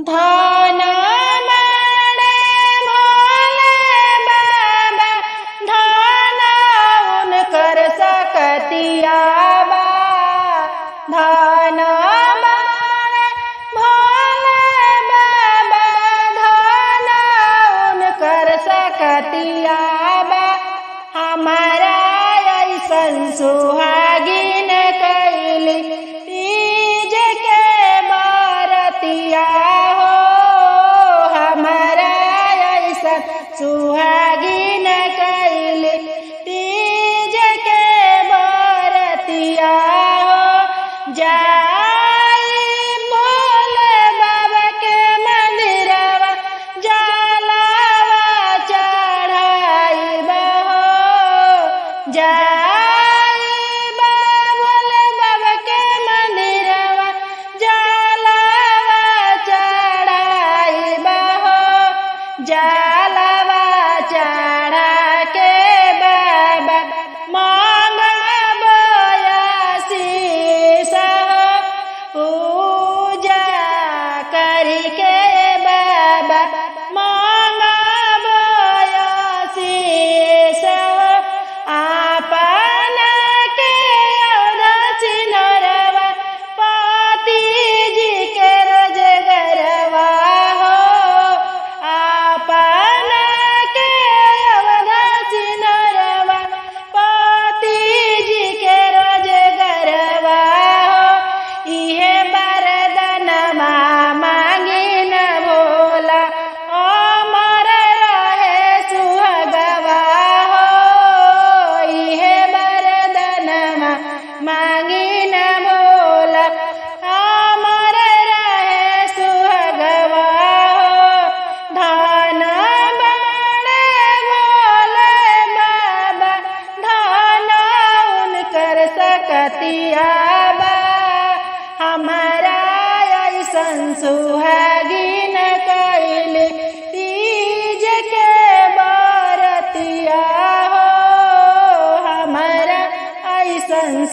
धन माणे भोले बाबा धन उनकर सकतिया बा। धन माणे भोले बाबा धन उनकर सकतिया बा। हमारा ऐसन सुहागिन कैली तीज के बरतिया हो। हमारा ऐसन सुहागिन कैली तीज के बरतिया हो। जाई भोले बाबा के मंदिरवा जलवा चढ़ाई बहो। जाई भोले बाबा के मंदिरवा जलवा चढ़ाई बहो। जलवा चढ़ा के बाबा मांगबो आशीष हो। पूजा करके बाबा मांगबो आशीष हो। आपना के सिनरवा पति जी के रोजगरवा हो। आपना के सिनरवा पति जी के रोजगरवा हो। इहे वरदानमा मांगी न भोला अमर रहे सुहागवा हो। इहे वरदानमा मांगी न भोला अमर रहे सुहागवा हो। धन माणे भोले बाबा धन उनकर सकतिया बा। हमारा ऐसन सुहागिन कैली तीज के बरतिया हो। हमारा ऐसन